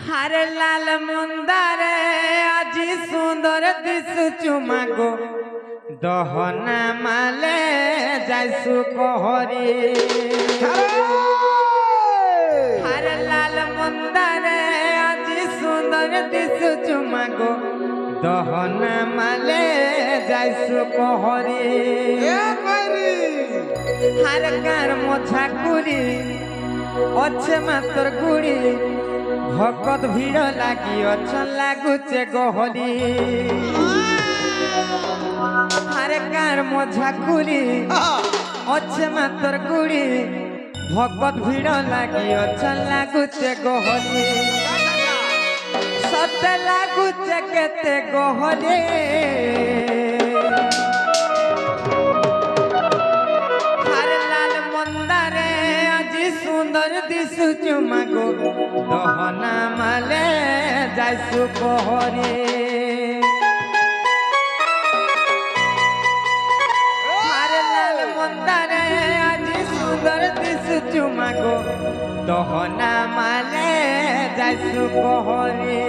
हरे लाल मुंदारे আজি सुंदर दिसुचु मागो दहना माले जाइसु कहरी हरे लाल मुंदारे আজি सुंदर दिसुचु मागो दहना माले जाइसु कहरी हर गार मोछा कुरी अच्छे मातर गुड़ी भकत भीड़ लागी अच्छा लागुचे गहली हर गार मोछा कुरी अच्छे मातर गुड़ी भकत भीड़ लागी अच्छा लागुचे गहली सते लागुचे केते गहली सुंदर दिसुचु मागो दहना माले जाइसु कहरी हरे लाल मंदारे আজি सुंदर दिसुचु मागो दहना माले जाइसु कहरी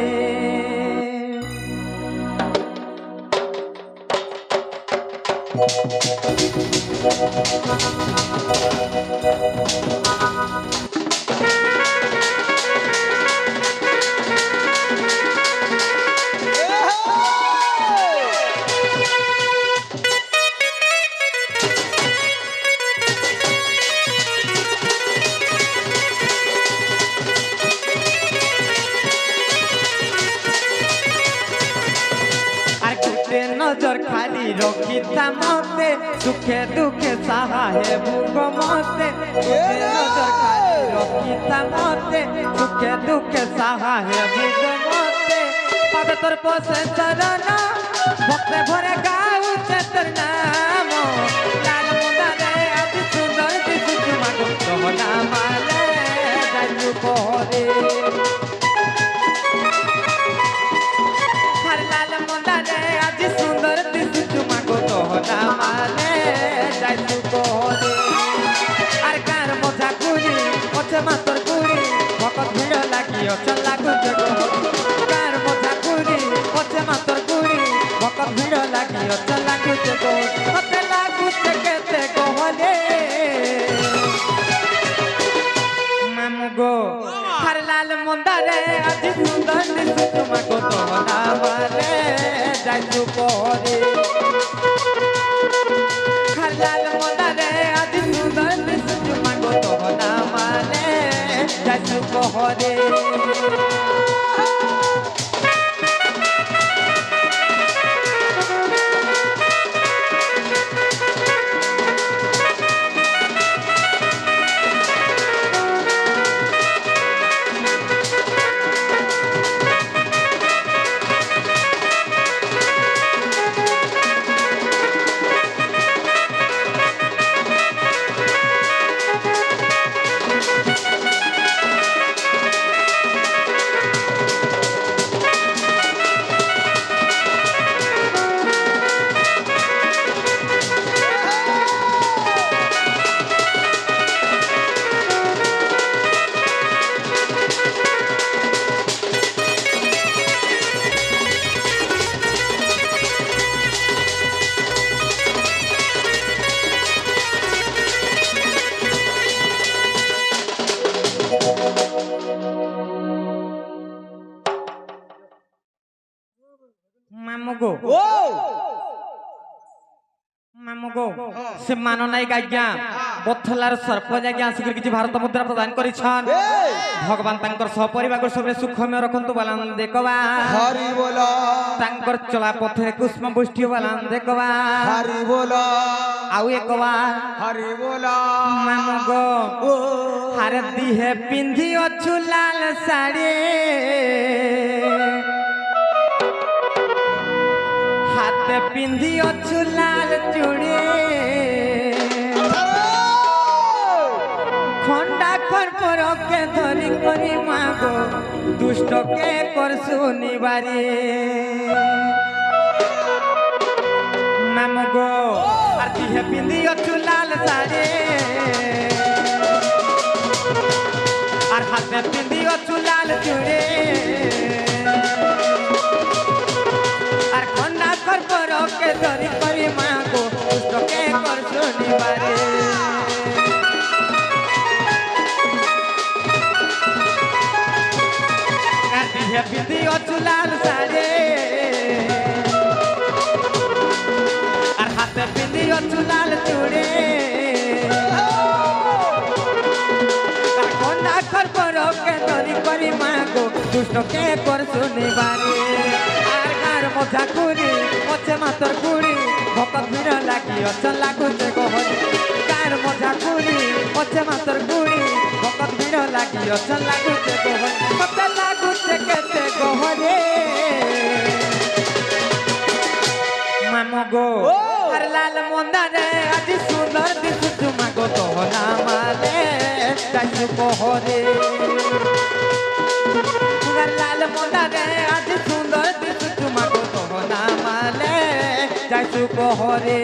नजर खाली रखी था मते सुखे दुखे सहा है भूख मते नजर खाली रखी था मते सुखे दुखे सहा है भूख मते पावे तोर पोसे चरण भक्ते भरे गाऊ चतर नाम लाल मुंदारे আজি सुंदर दिसुचु मागो दहना माले जाइसु कहरी हर लाल मुंदारे আজি सुंदर दिसुचु मागो दहना माले जाइसु कहरी आर गार मोछा कुड़ी अच्छे मातर कुड़ी भकत भीड़ लागी अच्छा लागुचे गहली गार मोछा कुड़ी अच्छे मातर कुड़ी भकत भीड़ लागी अच्छा लागुचे गहली मते लागुचे केते गहली मामू गो हर लाल मुंदारे আজি सुंदर दिसुचु मागो दहना माले जाइसु कहरी हर लाल मुंदारे আজি सुंदर दिसुचु मागो दहना माले जाइसु कहरी मामुगो से मानो नाई आज्ञा बथलार सरपंच आज्ञा आसिक किछि भारत मुद्रा प्रदान करिछन भगवान तांकर सपरिवार सबरे सुखमय रखंतु बालान देखबा हरि बोलो तांकर चला पथे कुष्म पुष्टि बालान देखबा हरि बोलो आउ एकबा हरि बोलो मामुगो हर दिहे पिंधी अछु लाल साड़ी हाथे पिंधी अछु लाल चूड़ी खंडा खरपर के धरी करी मागो दुष्ट के करसु निवारी मामुगो आरती है पिंधी अछु लाल साड़ी আর হাতে পিন্দিও চুলাল চুড়ে আর কন্যা করপরকে ধরি করি মাগো দুষ্টকে কর শনিবারে আর দিহে পিন্দিও চুলাল সারে আর হাতে পিন্দিও চুলাল চুড়ে করপরকে ধরি করি মাগো দুষ্টকে কর শনিবারে আর গার মজা কুড়ি মছে মাতর কুড়ি ভকত ভিড় লাগি অচল লাগুছে গহরে গার মজা কুড়ি মছে মাতর কুড়ি ভকত ভিড় লাগি অচল লাগুছে গহরে মতে লাগুছে কেতে গহরে মামো গো আর লাল মন্দারে আজি সুন্দর দিশুছু মাগো তো নামালে যাইছু কহরে আর লাল মন্দারে আজি সুন্দর দিশুছু মাগো তো নামালে যাইছু কহরে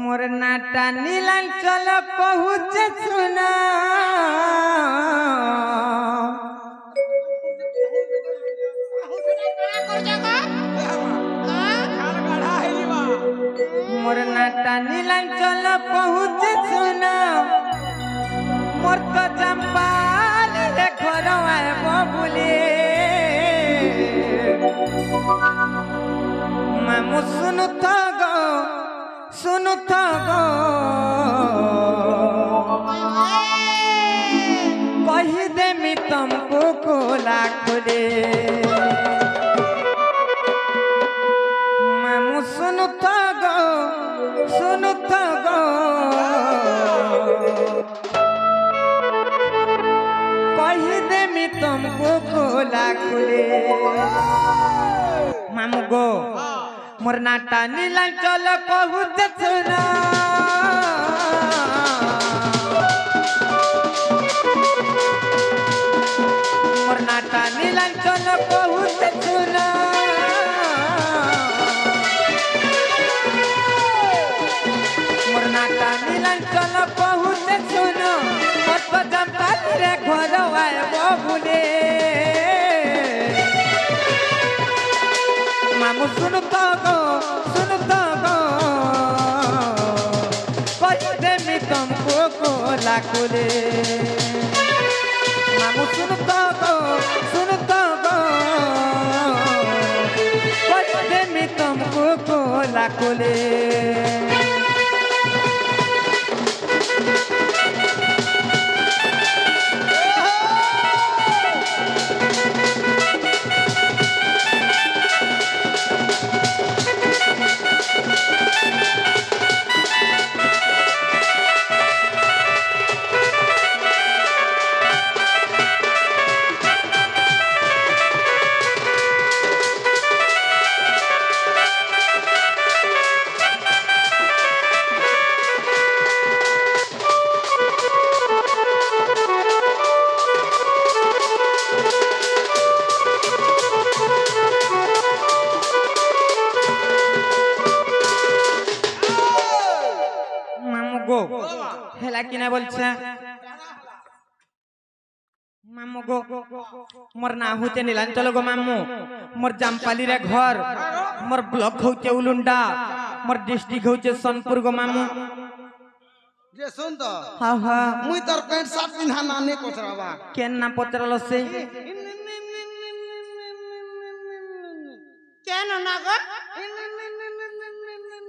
मोर नाटा नीलांचल पहुँचे सुना मोर नाटा नीलांचल पहुँचे सुना मोर तो चंपाल रे घर आए बबुले मामू सुनु तो गो सुनु तो गो कही देमी तुमको कोला खुले मामू सुनु तो गो कही देमी तुमको कोला खुले मामू गो मोर नाटा नीलांचल पहुँचे सुना मोर नाटा नीलांचल पहुँचे सुना मोर नाटा नीलांचल पहुँचे सुना मोर तो चंपाल रे घर आए बबुले मामू सुनु तो गो कही देमी तुमको कोला खुले मामू सुनु तो गो कही देमी तुमको कोला खुले হেলা কিনা বলছে মামু গো মোর না হইতে নীলাঞ্চল গো মামু মোর জামপালি রে ঘর মোর ব্লক হইতে উলুন্ডা মোর ডিস্ট্রিক্ট হইতে সোনপুর গো মামু যে শুন তো হা হা মুই তোর প্যান্ট শার্ট পিনহা না নে পচরাবা কেন না পচরালো সে কেন না গো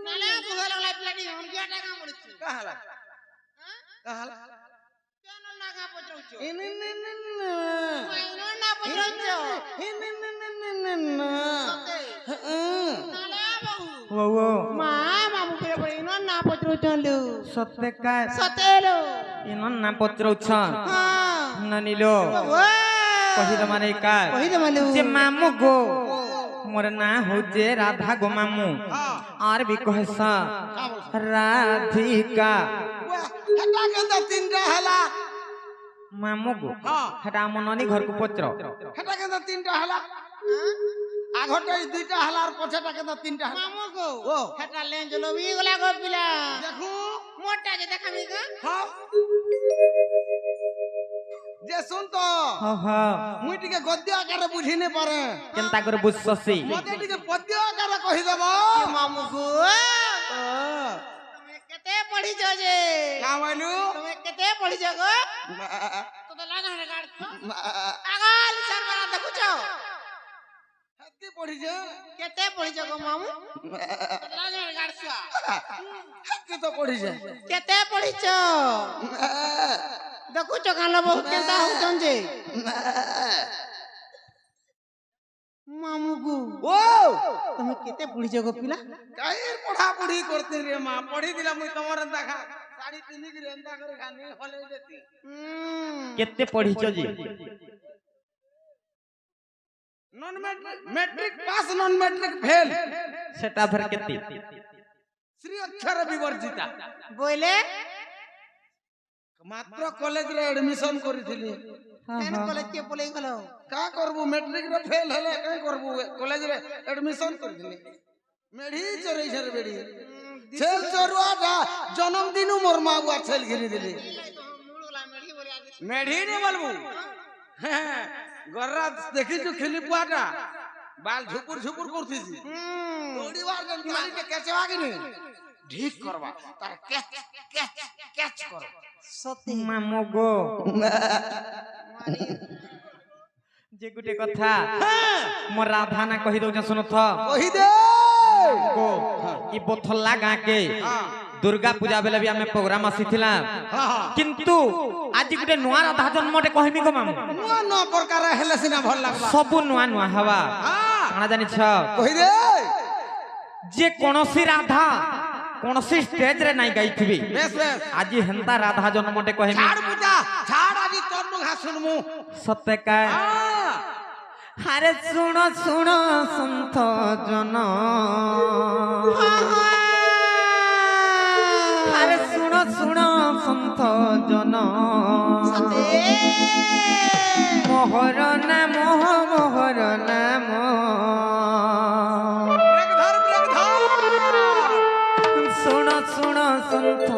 নালে বুঝা লাগলা প্লেটি হন কি টাকা মরছে কাহালা কাহালা কেন নাগা পচরছো ইন মাইনো না পচরছো নালে বাবু ও ও মা মামু করে পড়ে ইনো না পচরছো লো সত্যে কায় সতেলো ইনন না পচরউছ হ্যাঁ ননিলো ও কহি দমানে কায় কহি দমালু যে মামু গো মোর না হইছে রাধা গো মামু আর বি কহসা রাধিকা হেটা কেন্দা তিনটা হেলা মামু গো হেটা মননি ঘরକୁ পচর হেটা কেন্দা তিনটা হেলা আগটাই দুইটা হেলার পছটা কেন্দা তিনটা হেলা মামু গো ও হেটা লেন জলো বি গলা গো পিলা দেখু মোটা যে দেখাবি গো হ্যাঁ যে শুন তো হ হ মুই টিকে গদ্য আকারে বুঝি নে পারে কেনতা করে বুঝছসি মতে টিকে পদ্য আকারে কহি দেব মামু গো তুমি কেতে পড়িছ যে কামাইলু তুমি কেতে পড়িছ গো তো তো লাগা রে গাড় আগল সরবরা দেখুছ হাতি পড়িছে কেতে পড়িছ গো মামু লাগা রে গাড় হাতি তো পড়িছে কেতে পড়িছ দেখুছ কালো বহুত কেনতা হউছন যে মামু গো ও তুমি কেতে পড়িছ গো পিলা কাইর পড়া পড়ি করতে রে মা পড়ি দিলা মুই তোমার দেখা শাড়ি পিনি কি রেন্দা করে খানি হলে যেতি কেতে পঢ়িছ জি non matric pass non matric fail সেটা ফের কেতে श्री अक्षर विवर्जिता বইলে मात्र कॉलेज रे एडमिशन करिथिली কেন কলেজ কে পলাই গেল का करबू मैट्रिक रे फेल हले का करबू कॉलेज रे एडमिशन करिथिली मेढी चोरई छर बेडी छेल चोरुआ जा जन्मदिन मोर मागुआ छेल गिरी दिली मेढी ने बोलबू गर्रा देखि जो खेली पुआटा बाल झुपुर झुपुर करथिसी दौड़ी बार जन ताली के कैचवा कि नहीं ठीक करबा तार कैच कैच कैच कर সত্যি মামু গো যে গুটে কথা মোর রাধা না কহি দউছ শুনথ कही दे গো ই বথল্লা গাঁ কে দুর্গা পূজা বেলে বি আমি প্রোগ্রাম আসিছিলা हां हां কিন্তু আজি গুটে নয়া রাধা জন্মটে কহিমি গো মামু नुआ नुआ प्रकार हेले सिना भल लागबा সবু নয়া নয়া হবা हां কানা জানিছ कही दे যে কোনসি রাধা কোনসি স্টেজ রে নাই গাইথিবি बेस बेस আজি হেন্তা রাধা জন্মটে কহিমি झाड़ बुटा झाड़ आदि तोर मुखा सुनमु সত্যে কায় हां আরে শুণ শুণ সন্থ জন আরে শুণ শুণ সন্থ জন মোহর নাম মোহর নাম ब्रेक धर শুণ শুণ সন্থ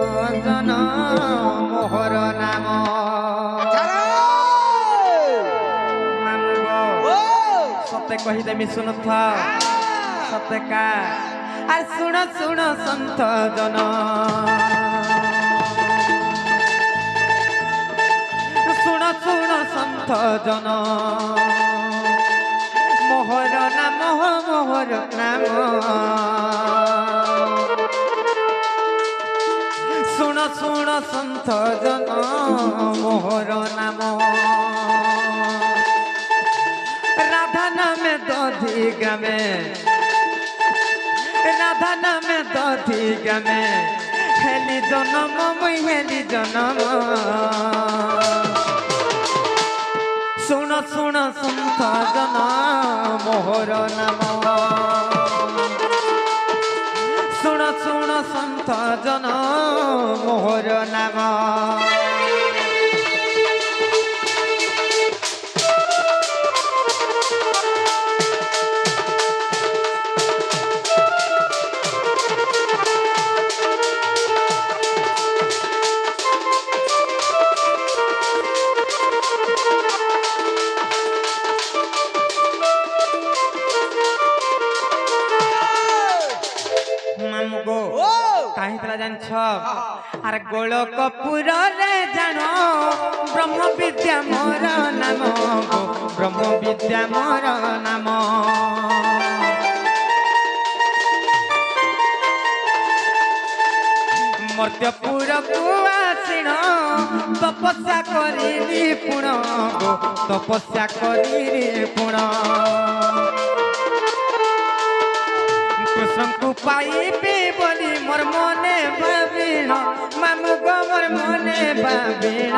জন মোহর নাম झाड़ মামু গো ओ সত্যে কহি দেমি শুনথ সত্যে কা আর শুণ শুণ সন্থ জন শুণ শুণ সন্থ জন মোহর নাম মোহর নাম শুণ শুণ সন্থ জন মোহর নাম রাধা নামে দধি গ্রামে রাধা নামে দধি গ্রামে হেলি জনম মুই হেলি জনম শুণ শুণ সন্থ জন মোহর নাম শুণ শুণ সন্থ জন মোহর নাম জানছ আর গোলকপুরে জান ব্রহ্ম বিদ্যা মোর নাম গো ব্রহ্ম বিদ্যা মোর নাম মর্ত্যপুরকু আসিণ তপস্যা করিলি পুণ গো তপস্যা করিলি পুণ কৃষ্ণଙ୍କୁ পাইবি বলি মোর মনে ভাবিণ মামু গো মোর মনে ভাবিণ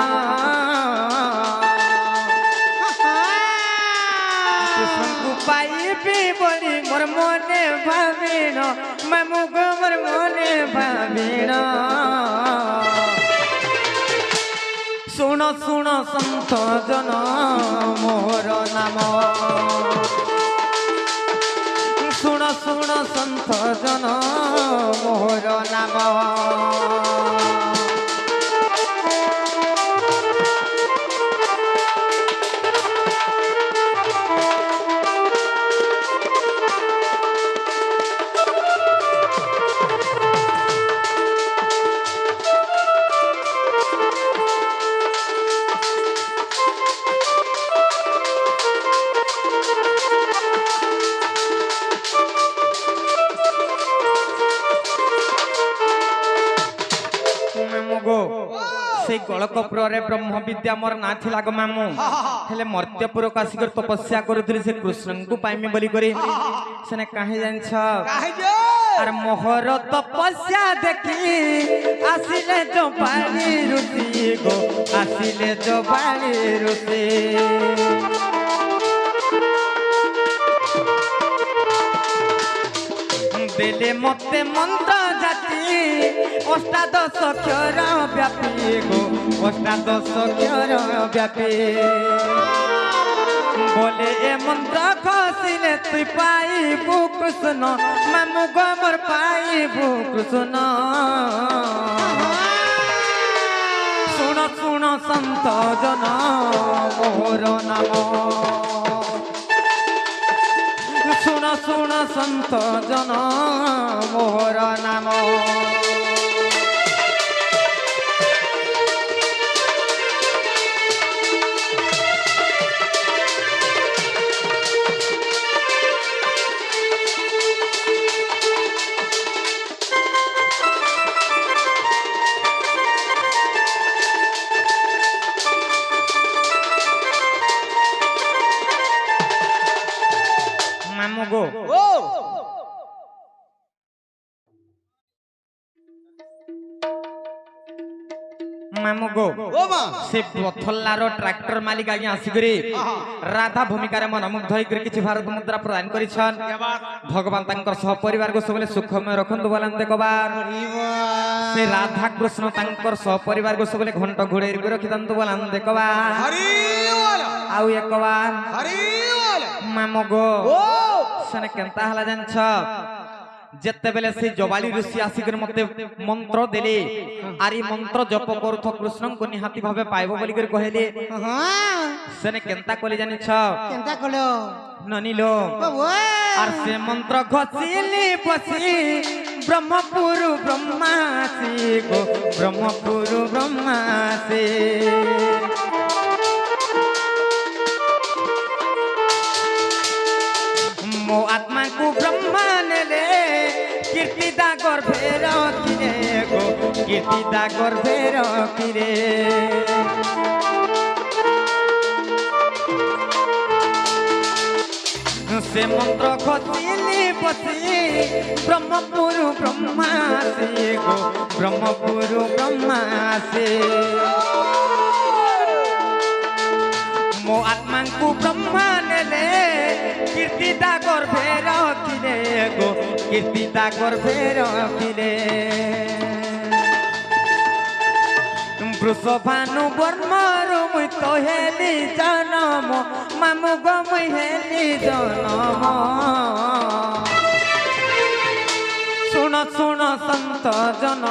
কৃষ্ণଙ୍କୁ পাইবি বলি মোর মনে ভাবিণ মামু গো মোর মনে ভাবিণ শুণ শুণ সন্ত জন মোর নাম শুণ শুণ সন্ত জন মোর নাম সেই গোলকপুরে ব্রহ্ম বিদ্যা মোর না ଥିଲା গো মামু হেলে মর্ত্যপুরକୁ ଆସିକରି তপস্যা କରୁଥିଲି ସେ କୃଷ୍ଣଙ୍କୁ ପାଇମି ବୋଲି କରି ସେନେ କାହିଁ ଜାଣିଛ আর মোহর তপস্যা দেখি আসিলে জবানি ঋষি গো আসিলে জবানি ঋষি দেলে মতে মন্ত্র জাতি অষ্টাদশ অক্ষর ব্যাপী গো অষ্টাদশ অক্ষর ব্যাপী বলে এ মন্ত্র খসিলে তুই পাইবু কৃষ্ণ মামু গমর পাইবু কৃষ্ণ শুণ শুণ সন্ত জন মোর নাম শুণ শুণ সন্ত জন মোর নাম মামু গো মামু গো সে পথল্লার ট্রাক্টর মালিক আজ্ঞা আসিকরি রাধা ভূমিকার মনোমুগ্ধ হইকরি কিছু ভারত মুদ্রা প্রদান করিছন ভগবান তাঙ্কর সহ পরিবার গো সবলে সুখময় রখন্তু বলেন দেখবার সে রাধা কৃষ্ণ তাঙ্কর সহ পরিবার গো সবলে ঘণ্ট ঘোড়ের করে রখিতন্তু বলেন দেখবার আউ একবার মামু গো সেনে কেনতা হলা জানছ যেতেবেলে সেই জবালি ঋষি আসিকর মতে মন্ত্র দেলে আর এই মন্ত্র জপ করুথ কৃষ্ণଙ୍କୁ নিহাতি ভাবে পাইব বলি করে কহিলে সেনে কেনতা কলি জানিছ কেনতা কলো ননিলো আর সে মন্ত্র ঘষিলি বসি ব্রহ্মপুর ব্রহ্মাসি গো ব্রহ্মপুর ব্রহ্মাসি মো আত্মাকু ব্রহ্মা নেলে কীর্তিদা গর্ভের কিরে গো কীর্তিদা গর্ভের কিরে সে মন্ত্র ঘষিলি বসি ব্রহ্মপুর ব্রহ্মাসি গো ব্রহ্মপুর ব্রহ্মাসি মো আত্মাঙ্কু ব্রহ্মা নেলে কীর্তিদা গর্ভে রখিলে গো কীর্তিদা গর্ভে রখিলে বৃষভানু বর্মর মুই তো হেলি জনম মামু গো মুই হেলি জনম শুণ শুণ সন্ত জন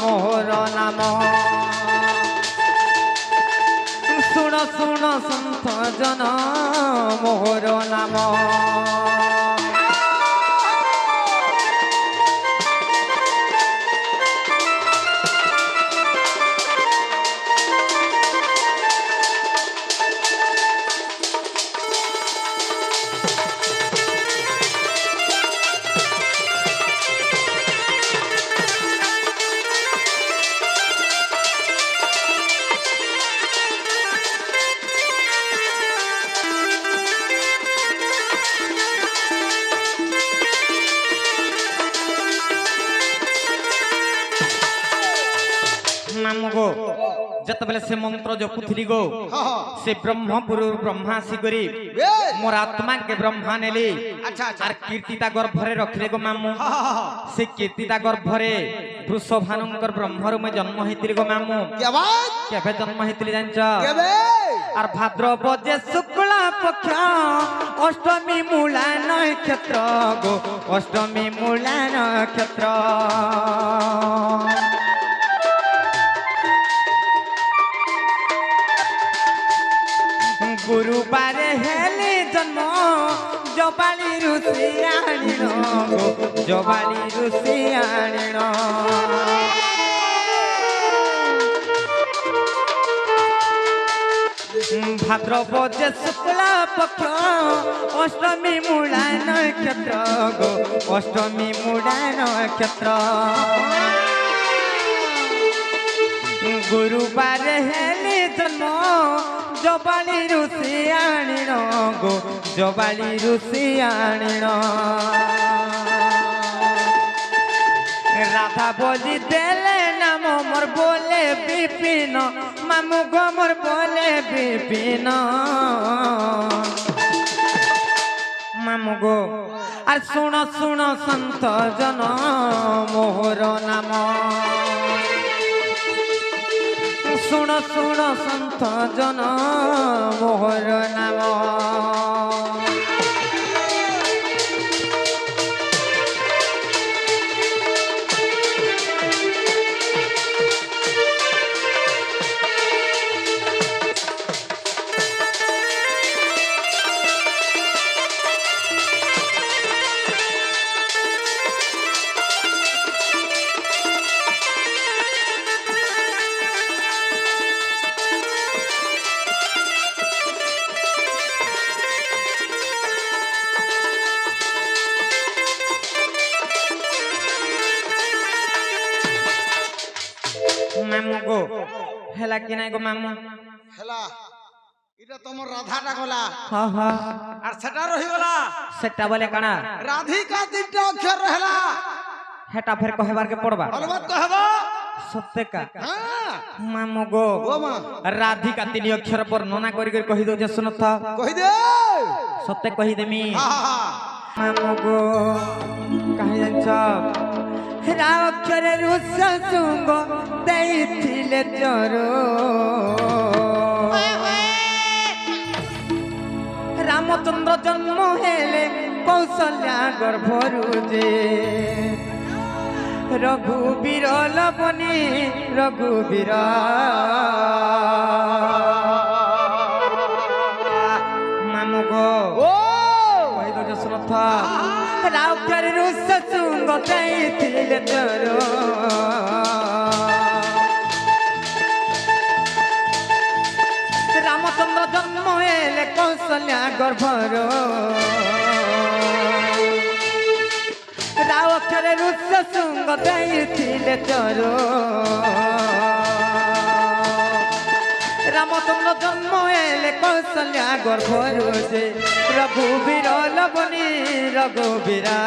মোর নাম শুণ শুণ সন্ত জন মোর নাম যেতবেলে সে মন্ত্র জপুথিলি গো হ্যাঁ হ্যাঁ সে ব্রহ্মপুর ব্রহ্মা আসিকরি বেশ মোর আত্মাকে ব্রহ্মা নেলি আচ্ছা আচ্ছা আর কীর্তিতা গর্ভরে রখিলে গো মামু হ্যাঁ হ্যাঁ হ্যাঁ সে কীর্তিতা গর্ভরে বৃষভানুঙ্কর ব্রহ্মরু মে জন্ম হইতিলি গো মামু কে বাত কেবে জন্ম হইতিলি জানছ কেবে আর ভাদ্রপদ যে শুক্লা পক্ষ অষ্টমী মূলা নক্ষত্র গো অষ্টমী মূলা নক্ষত্র গুরুবারে হেলে জন্ম জবালি ঋষি আনিল গো জবালি ঋষি আনিল ভাদ্রপদ যে শুক্লা পক্ষ অষ্টমী মূলা নক্ষত্র গো অষ্টমী মূলা নক্ষত্র গুরুবারে হেলে জন্ম জবালি ঋষি আনিল গো জবালি ঋষি আনিল রাধা বলি দেলে নাম মোর বলে বিপিন মামু গো মোর বলে বিপিন মামু গো আর শুণ শুণ সন্ত জন মোহর নাম শুণ শুণ সন্ত জন মোহর নাম মামু গো হেলা কি নাই গো মামু হেলা এটা তোমার রাধাটা গলা হ্যাঁ হ্যাঁ আর সেটা রহি গলা সেটা বলে কানা রাধিকা তিনটা অক্ষর রহলা হেটা ফের কহেবার কে পড়বা অলবত কহব সত্যকা হ্যাঁ মামু গো ও মা রাধিকা তিনি অক্ষর বর্ণনা করি করি কহি দઉં যে শুনথ কই দে সত্যে কহি দেমি আহা মামু গো কাহি জানছ রা অক্ষরে রুষ সুঙ্গ দেইছিলে চর রামচন্দ্র জন্ম হেলে কৌশল্যা গর্ভরু যে রঘুবীর লবণী রঘুবীর মামু গো ও কহি দઉં যে শুনথ রা অক্ষরে রুষ সুঙ্গ দেইছিলে চর রামচন্দ্র জন্ম হেলে কৌশল্যা গর্ভর রাও অক্ষরে রুষ সুঙ্গ দেইছিলে চর রামচন্দ্র জন্ম হেলে কৌশল্যা গর্ভর যে রঘুবীর লবণী রঘুবীরা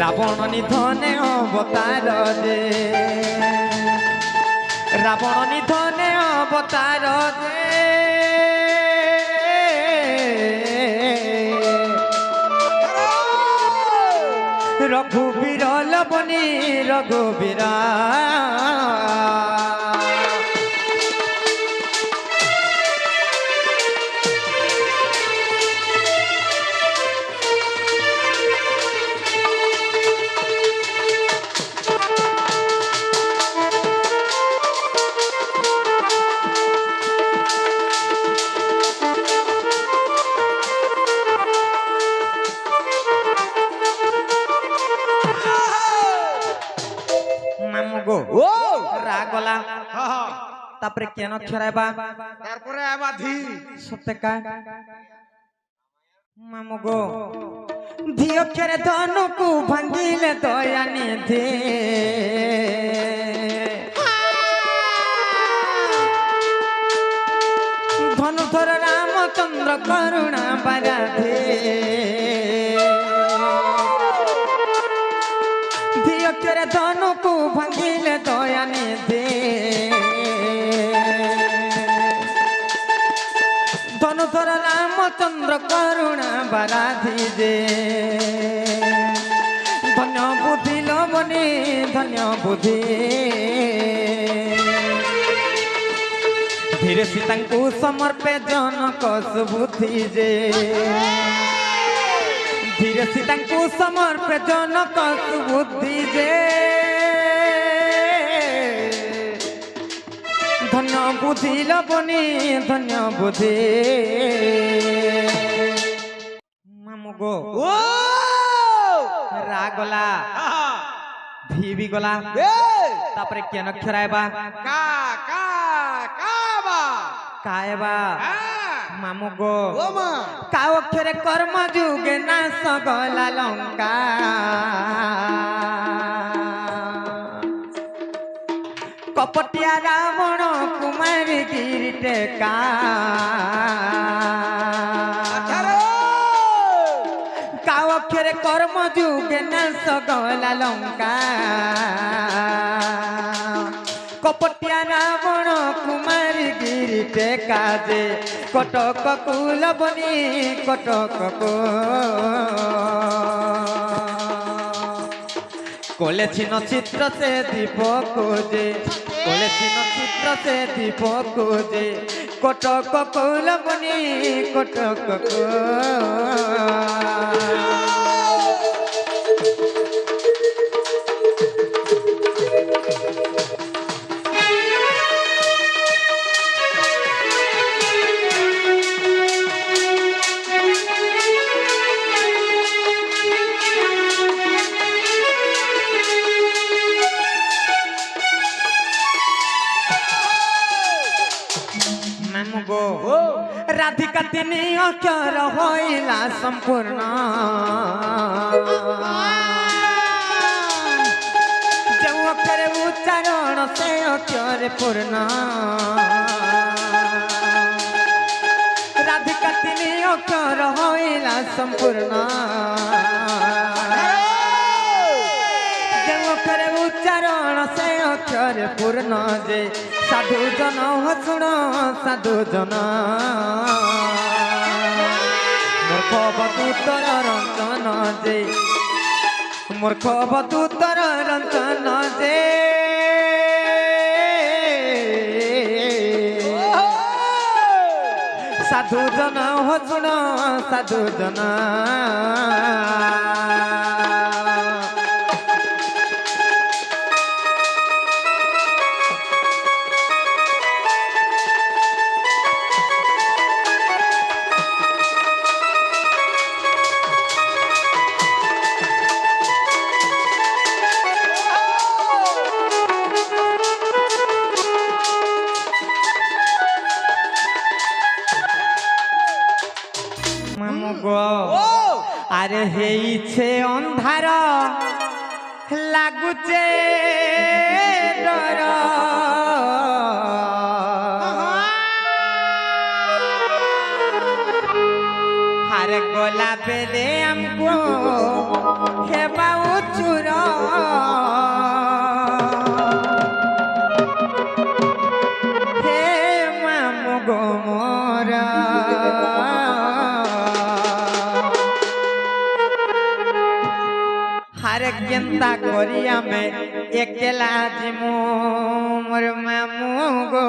রাবণ নিধনে অবতার যে রাবণ নিধনে অবতার যে রঘুবীর লবণী রঘুবীরা মামু গো ও রাগলা হ্যাঁ হ্যাঁ তারপরে কেন ছড়াইবা তারপরে আবার ধি সত্যকা মামু গো ধিও খেরে ধনুকু ভাঙ্গিলে দয়া নিধে ধনুধর রামচন্দ্র করুণা বারাধে ধিও ଅକ୍ଷରେ ଧନୁକୁ ଭାଙ୍ଗିଲେ ଦୟାନି ଦେ ଧନୁଧର ରାମଚନ୍ଦ୍ର କରୁଣା ବାରାଧି ଯେ ଧନ୍ୟ ବୁଦ୍ଧି ଲୋବନି ଧନ୍ୟ ବୁଦ୍ଧି ଧୀରେ ସୀତାଙ୍କୁ ସମର୍ପେ ଜନକ ସୁବୁଦ୍ଧି ଯେ ଧୀରେ ସୀତାଙ୍କୁ ସମର୍ପେ ଜନକ ସୁବୁଦ୍ଧି ଯେ ଧନ୍ୟ ବୁଦ୍ଧି ଲୋବନି ଧନ୍ୟ ବୁଦ୍ଧି ମାମୁ ଗୋ ও ରା ଗଲା ଭି ବି ଗଲା ତାପରେ କେନ ଅକ୍ଷର ଆଇବା কা কা কাবা କାଏବା ମାମୁ ଗୋ ও মা କା ଅକ୍ଷରେ କର୍ମ ଯୁଗେ ନାଶ ଗଲା ଲଙ୍କା କପଟିଆ ରାବଣ କୁମାରୀ ଗିରି ଟେକା କା ଅକ୍ଷରେ କର୍ମ ଯୁଗେ ନାଶ ଗଲା ଲଙ୍କା কপটিয়া রাবণ কুমারী গিরি টেকা যে কটক কুলবনি কটক কলেছি নক্ষত্র সে দীপক যে কলেছি নক্ষত্র সে দীপক যে কটক কুলবনি কটক রাধিকা তিনি অক্ষর হইলা সম্পূর্ণ যে অক্ষরে উচ্চারণ সে অক্ষরে পূর্ণ রাধিকা তিনি অক্ষর হইলা সম্পূর্ণ যে অক্ষরে উচ্চারণ সে অক্ষরে পূর্ণ যে সাধু জন শুণ সাধু জন মূর্খ বধূতর রঞ্জন যে মূর্খ বধূতর রঞ্জন যে সাধু জন শুণ সাধু জন আরে হেইছে অন্ধার লাগুছে ডর হারে গলা বেলে আমকো হেবা উচুর হে মামু গো মোরা হারে কেন্তা করি আমি একলা জিমু মোর মামু গো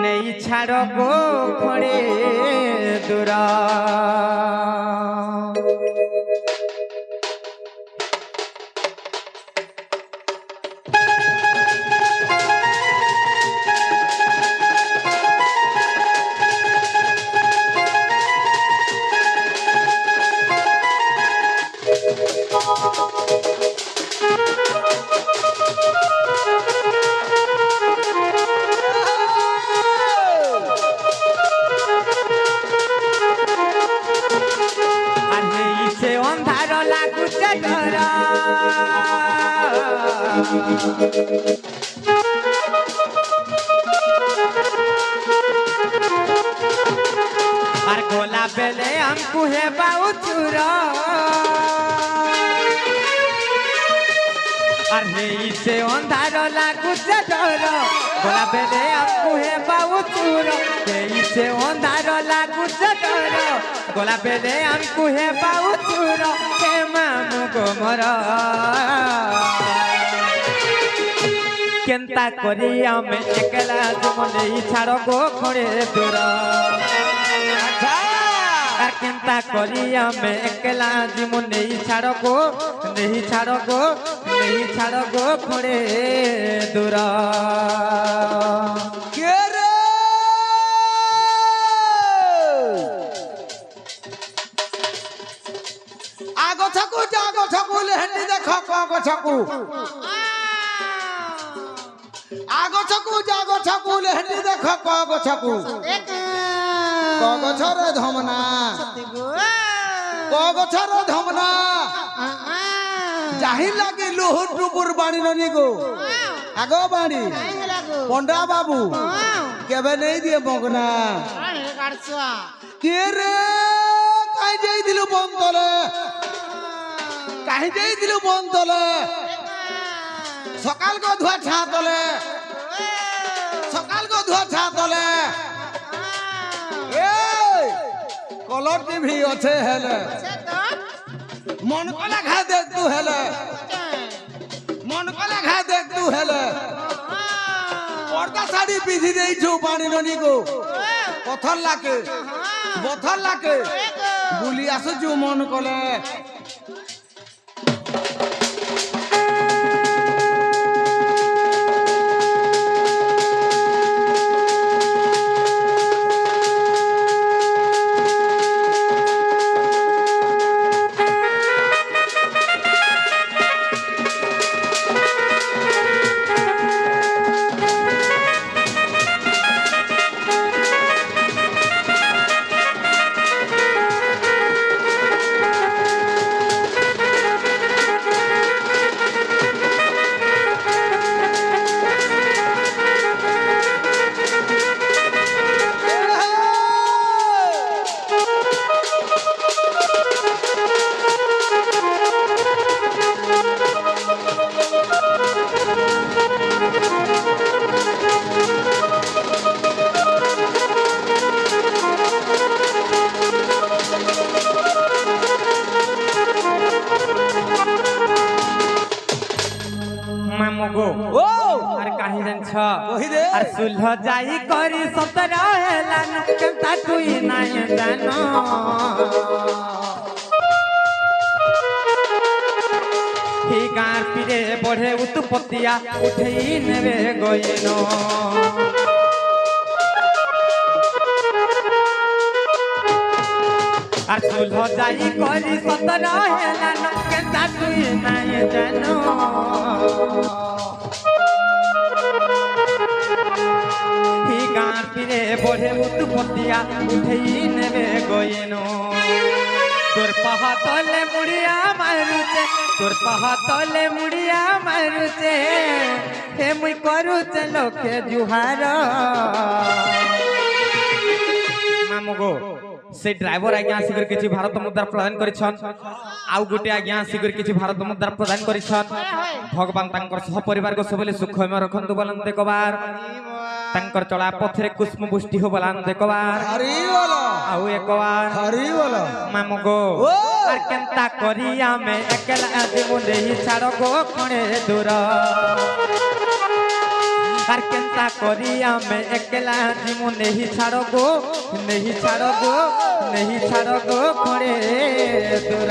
নেই ছাড় গো খড়ে দূর আর গোলা বেলে আমকু हे बाऊ चूर अरे इसे अंधार लागुचे डर गला बेले हमको हे बाऊ चूर इसे अंधार लागुचे डर गला बेले हमको हे बाऊ चूर हे मामू गो मोर केंता करी हमें एकला जमने छाड़ गो खड़े दूर केंता करी हमें एकला जीवन छाड़ गो नहीं छाड़ गो खड़े दूर आगो छकू जागो छकू लेहटी देखो कगो छकू आगो छकू जागो छकू लेहटी देखो कगो छकू कगो छरे धमना कगो छरे धमना जाहि लागे लोहर टुपुर बाणी ननी गो आगो बाणी पंडा बाबू केबे नहीं दिए बगना के रे काई जाई दिलु बंतले काई जाई दिलु बंतले सकाल को धुआ छातले सकाल को धुआ छातले ए कलर टीवी अच्छे हेले मन कला खा देख तू हेले मन कला खा देख तू हेले पर्दा साड़ी पिधी देई छु पानी ननी को पत्थर लाके बुली आसु जो मन कले और सुलह जाई करी सतर हेलान केंता तुई नाही जानो ही गार पिरे बढ़े उत्पत्तिया उठई नेबे गयनो और सुलह जाई करी सतर हेलान केंता तुई नाही जानो पिरे बढ़े उत्पत्तिया उठई नेबे गयनो तोर पहा तले मुड़िया मारुचे तोर पहा तले मुड़िया मारुचे हे मुई करूचे लोके जुहार मामू गो से ड्राइवर आज्ञा आसिकर किछि भारत मुद्रा प्रदान करिछन आउ गुटे आज्ञा आसिकर किछि भारत मुद्रा प्रदान करिछन भगवान तांकर सह परिवार को सबले सुखमय रखंतु बोलन देखबार तांकर चला पथरे कुसुम पुष्टि हो बोलन देखबार हरि बोलो आउ एकबार हरि बोलो मामू गो आर केंता करिया में एकला जीवन ही छाड़ गो खणे दूर आर केंता करिया में एकला जीवन नहीं छाड़ गो खणे दूर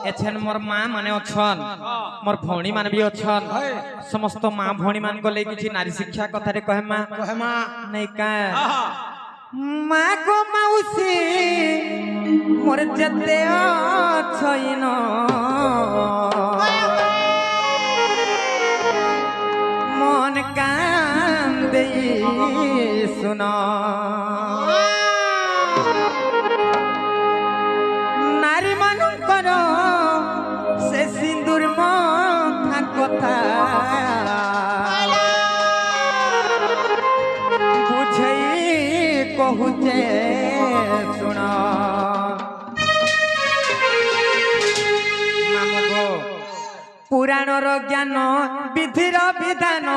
एछन मोर मां माने अछन मोर भौणी मान भी अछन समस्त मां भौणी मान को ले किछि नारी शिक्षा कथा रे कहे मां नहीं का मां को मौसी मोर जते अछइन मन कान दे सुनो नारी मानकर से सिंदूर मथा कथा बुझई कहुचे सुन पुराणर ज्ञान विधिर विधान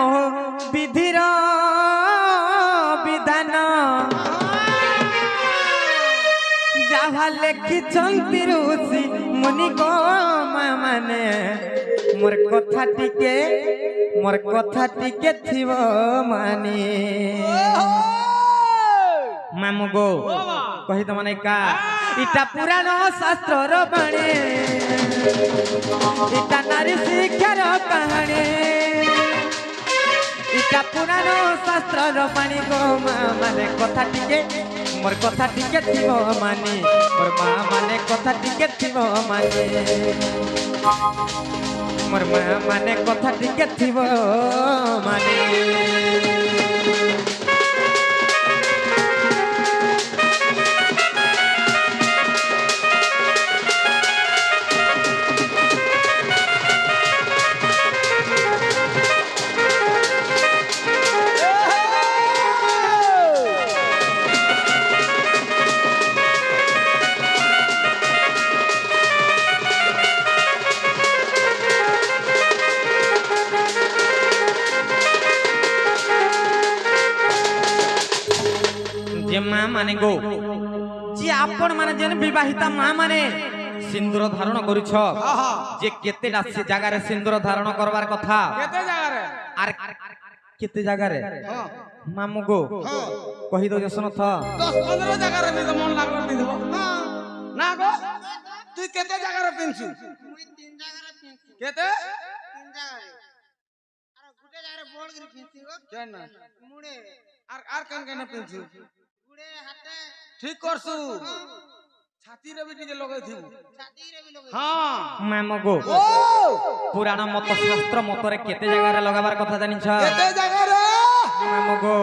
विधिर विधान जहा लेखिछंती ऋषि मुनि को माने मोर कथा टिके थिव मानी मामु गो कही तो माने का इटा पुराण शास्त्र बाणी इटा नारी शिक्षार कहानी इटा पुराण शास्त्र बाणी गो माने कथा टिके मोर कथा टिके थिव मानी मोर मां माने कथा टिके थिव मानी मोर मां माने कथा टिके थिव मानी मां माने गो जे आपण माने जेन विवाहिता मां माने सिंदूर धारण करूछ जे केतेडा से जगह रे सिंदूर धारण करबार कथा केते जगह रे आर केते जगह रे मामु गो कहि दो सुन था 10-15 जगह रे भी तो मन लागल दी देबो ना गो तू केते जगह रे पिनछु मुई 3 जगह रे पिंसी केते 3 जगह रे अरे गुटे जगह रे बोल गिर पिंसी गो केन मुड़े आर केन केन पिनछु गुड़े हाथे ठीक करसु छाती रे भी टिके लगै थिबु छाती रे भी लगे हां मामु गो पुराण मत शास्त्र मत रे केते जगह रे लगाबार कथा जानि छ केते जगह रे मामु गो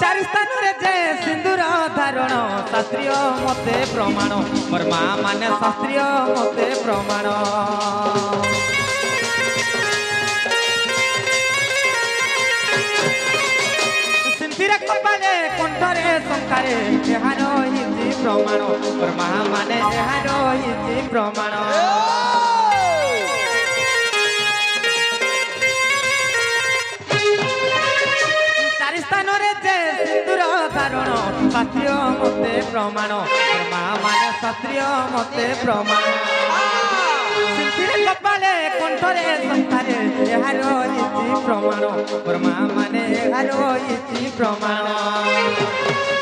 चार स्थान रे जे सिंदूर धारण शास्त्रीय मते प्रमाण मोर मां माने शास्त्रीय मते प्रमाण सिंदूर कपाले कंठरे संकारे एहारो हिति प्रमाण मोर मां माने एहारो हिति प्रमाण चार स्थान रे जे सिंदूर धारण शास्त्रीय मते प्रमाण मोर मां माने शास्त्रीय मते प्रमाण सिंदूर कपाले कंठरे संकारे एहारो हिति प्रमाण मोर मां माने एहारो हिति प्रमाण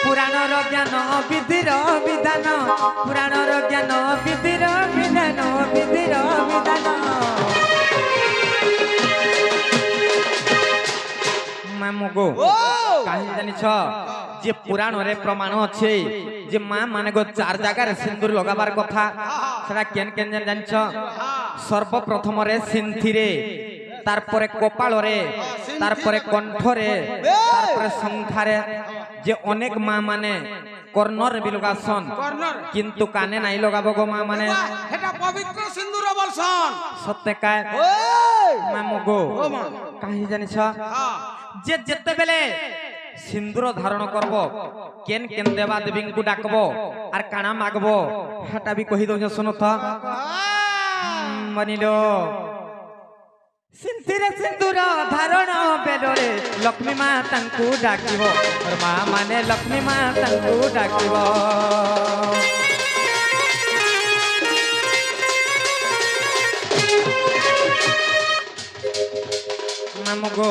पुराणर ज्ञान विधिर विधान पुराणर ज्ञान विधिर विधान विधिर विधान मामु गो काहे जानि छ जे पुराण रे प्रमाण अछि जे मां माने गो चार जगह रे सिंदूर लगाबार कथा सेटा केन केन जानि छ सर्वप्रथम रे सिंथि रे तारपरे कपाल रे तारपरे कंठ रे तारपरे संखा रे जे अनेक मां माने कर्णर भी लगासन किंतु काने नाही लगाबो गो मां माने हेटा पवित्र सिंदूर बोलसन सत्य काय मामु गो काहे जानि छ जे जते बेले सिंदूर धारण करबो केन केन देवा देवी को डाकबो आर काना मागबो हेटा भी कहि दो सुनो था मनिलो सिंथिरे सिंदूर धारण बेलरे लक्ष्मी मां तांकू डाकिबो और मां माने लक्ष्मी मां तांकू डाकिबो मामगो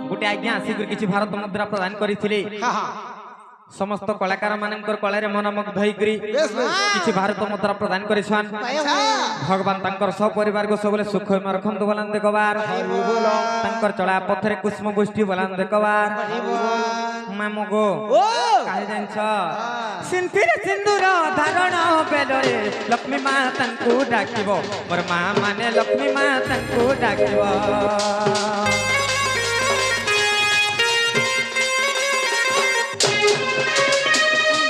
गुटे आज्ञा आसी किछि भारत मुद्रा प्रदान करिथिले समस्त कलाकार मानकर कलारे मनमुग्ध होइकरी बेस बेस किछि भारत मुद्रा प्रदान करिछन भगवान तांकर सब परिवार को सबले सुखमय रखंतु बोलन देखबार तांकर चला पथरे कुसुम पुष्टि बोलन देखबार मामु गो ओ काहे जान्छ सिंथिरे सिंदूर धारण बेलरे लक्ष्मी मां तांकु डाकिबो मोर मां माने लक्ष्मी मां तांकु डाकिबो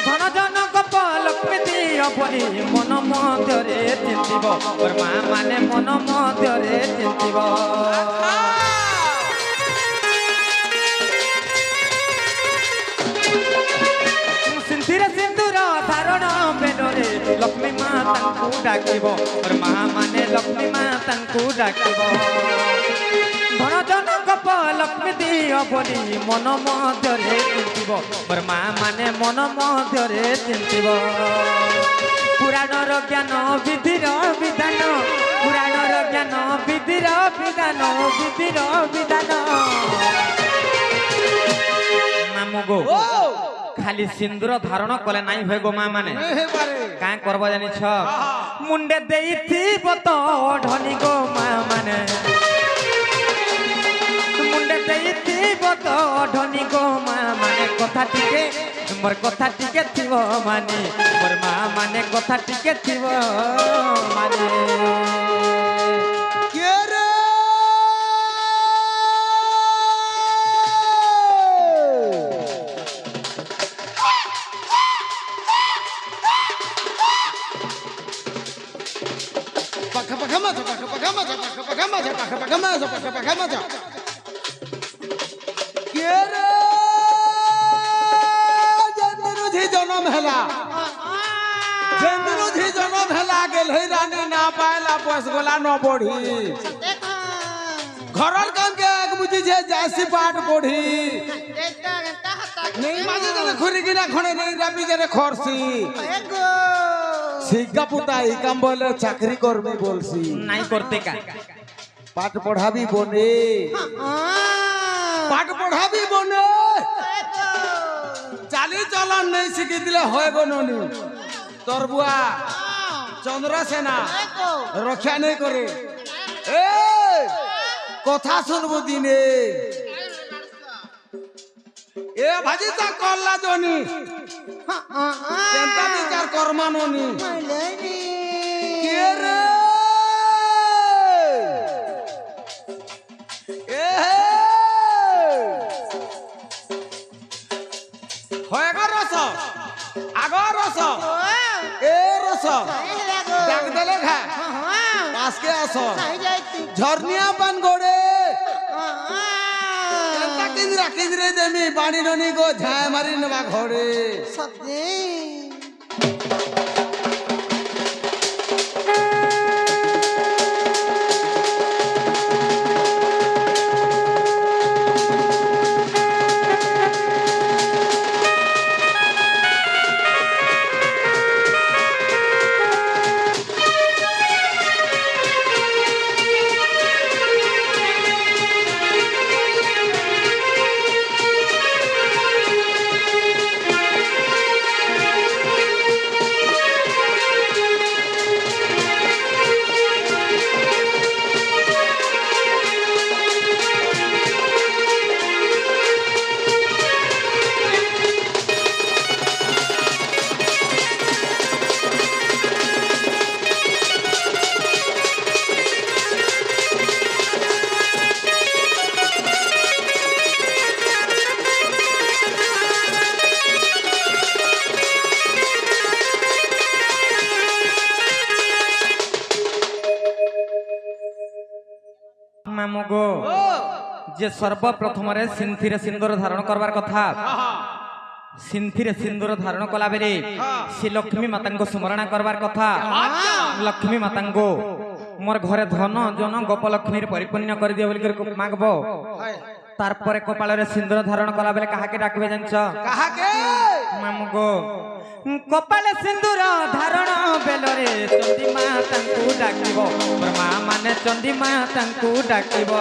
धन जन गप लक्ष्मी दियो बली मन मध्यरे चिंतिबो मोर मां माने मन मध्यरे चिंतिबो सिंथिरे सिंदूर धारण बेलरे लक्ष्मी मां तांकु डाकिबो मोर मां माने लक्ष्मी मां तांकु डाकिबो धन जन गप लक्ष्मी दियो बली मन मध्यरे चिंतिबो मोर मां माने मन मध्यरे चिंतिबो पुराणर ज्ञान विधिर विधान पुराणर ज्ञान विधिर विधान विधिर विधान नामगो ओ खाली सिंदूर धारण कले नाई होय गो मां माने नहीं पारे कां करबो जानि छ मुंडे देइथिब तो ढनी गो मां माने मुंडे देइथिब तो ढनी गो मां माने कथा टिके मोर कथा टिके थिबो माने मोर मां माने कथा टिके थिबो माने के रे जन्म हेला जेंदरुझी जन्म हेला गेल है रानी ना पायला बस गोला न बढ़ी घरर काम के एक बुझी छे जासी पाट बढ़ी नहीं माजे जने खुरी गिना खणे नहीं राबी जने खरसी শিক্ষা পুতা এই কাম বলে চাকরি করবি বলছি নাই করতে কা পাঠ পড়াবি বনে পাঠ পড়াবি বনে চালি চলন নেই শিখি দিলে হয় গননি তোর বুয়া চন্দ্রসেনা রক্ষা নেই করে এ কথা শুনবো দিনে এ ভাজি তা করলা জনি চিন্তা বিচার করমাননি কে রে এ হয় রস আগর রস এ রস ডাক দেলে খা আজকে আস ঝর্ণিয়া পান গড়ে কিঞ্জরা কিঞ্জরে দেমি বাণী ননি গো ঝায় মারি নেবা ঘরে मामुगो जे सर्वप्रथम सिंथिरे सिंदूर धारण करवार कथा सिंथिरे सिंदूर धारण कला बेले से लक्ष्मी माता को स्मरण करवार कथा लक्ष्मी माता को मोर घरे धन जन गोपलक्ष्मी परिपूर्ण कर दियो बोली मागबो तार परे कपाल रे सिंदूर धारण कला बेले काहा के डाकबे जानछ काहा के मामुगो कपाल सिंदूर धारण बेलरे चंदी माता को डाकिबो मोर मां माने चंदी माता को डाकिबो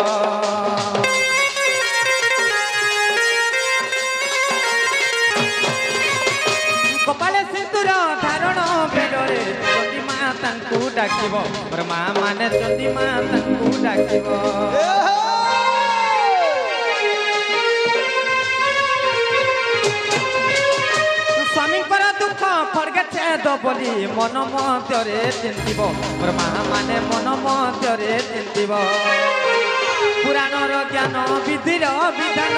ডাকিব ମୋର ମା ମାନେ ଚଣ୍ଡୀ ମା ତାଙ୍କୁ ଡାକିବ ସ୍ୱାମୀଙ୍କର ଦୁଃଖ ଖଡ୍ଗେ ଛେଦ ବୋଲି ମନ ମଧ୍ୟରେ ଚିନ୍ତିବ ମୋର ମା ମାନେ ମନ ମଧ୍ୟରେ ଚିନ୍ତିବ ପୁରାଣର ଜ୍ଞାନ ବିଧିର ବିଧାନ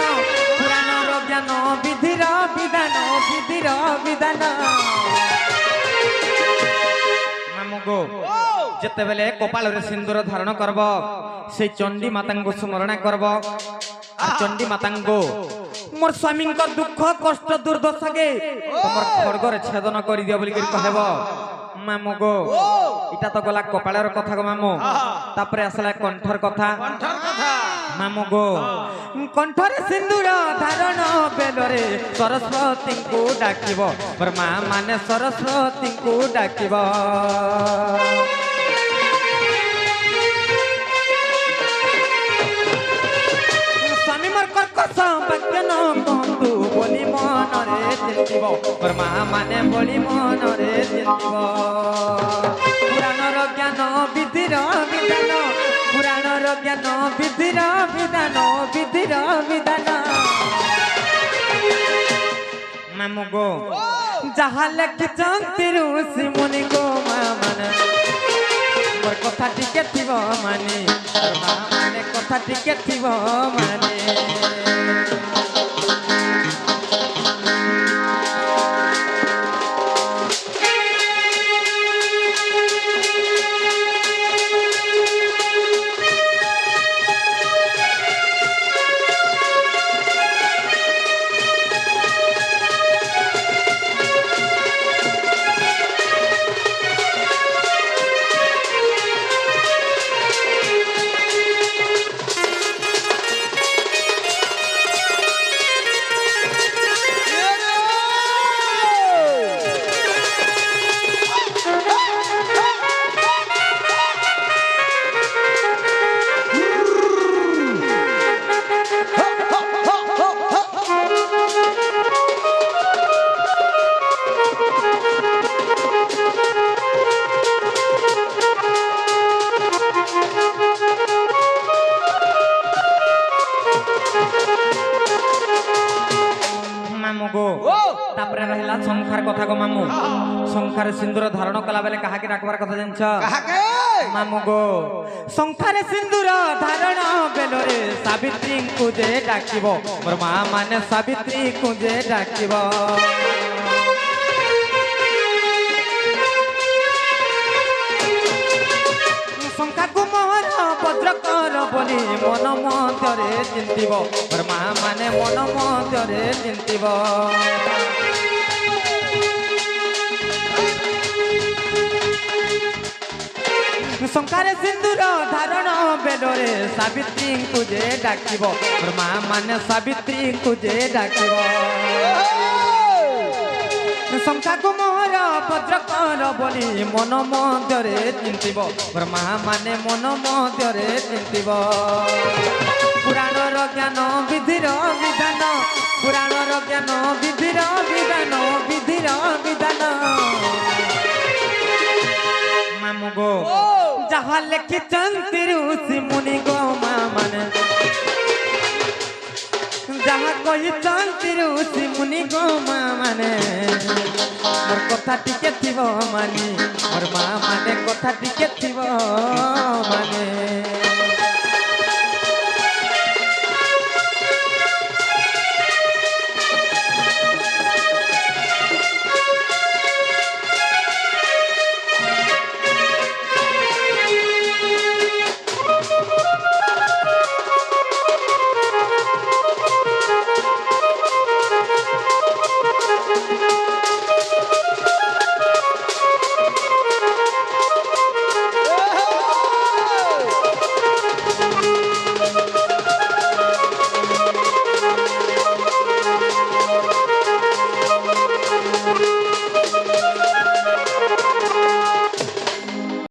ପୁରାଣର ଜ୍ଞାନ ବିଧିର ବିଧାନ ବିଧିର ବିଧାନ ମାମୁଗୋ ଯେତେବେଳେ କପାଳରେ ସିନ୍ଦୁର ଧାରଣ କରବ সেই ଚଣ୍ଡୀ ମାତାଙ୍କୁ ସ୍ମରଣ କରବ ଚଣ୍ଡୀ ମାତାଙ୍କୁ মোর স্বামীঙ্কর দুঃখ কষ্ট দুর্দশাকে তোমার খড়গরে ছেদন করি দিও বলি কহেব মামু গো এটা তো গলা কপালের কথা গো মামু তারপরে আসলা কণ্ঠর কথা মামু গো কণ্ঠরে সিন্দুর ধারণ বেলরে সরস্বতীଙ୍କୁ ডাকিব মোর মা মানে সরস্বতীଙ୍କୁ ডাকিব স্বামী মোর কর্কশ বাক্য ন কহতু বলি মনরে চিন্তিব মোর মা মানে বলি মনরে চিন্তিব পুরাণর জ্ঞান বিধির বিধান পুরাণর জ্ঞান বিধির বিধান বিধির বিধান মামু গো যাহা লেখিছন্তি ঋষি মুনি গো মা মানে মোর কথা টিকে থিব মানে মোর মা মানে কথা টিকে থিব মানে তারপরে রহিলা সংখ্যার কথা গো মামু সংখ্যার সিন্দুর ধারণ কলা বেলে কাহাকে ডাকবার কথা জানছ মামু গো সংখ্যার সিন্দুর ধারণ বেলরে সাবিত্রীଙ୍କୁ যে ডাকিব মোর মা মানে সাবিত্রীଙ୍କୁ যে ডাকিব সংখ্যাକୁ মোহর বজ্রকর বলি মন মধ্যরে চিন্তিব মোর মা মানে মন মধ্যরে চিন্তিব সংখ্যার সিন্দুর ধারণ বেলরে সাবিত্রীଙ୍କୁ যে ডাকিব মোর মা মানে সাবিত্রীଙ୍କୁ যে ডাকিব সংখ্যাକୁ মোহর বজ্রকর বলি মন মধ্যরে চিন্তিব মোর মা মানে মন মধ্যরে চিন্তিব পুরাণর জ্ঞান বিধির বিধান পুরাণর জ্ঞান বিধির বিধান বিধির বিধান মামু গো যাহা লেখিছন্তি ঋষি মুনি গো মা মানে যাহা কহিছন্তি ঋষি মুনি গো মা মানে মোর কথা টিকে থিব মানি মোর মা মানে কথা টিকে থিব মানে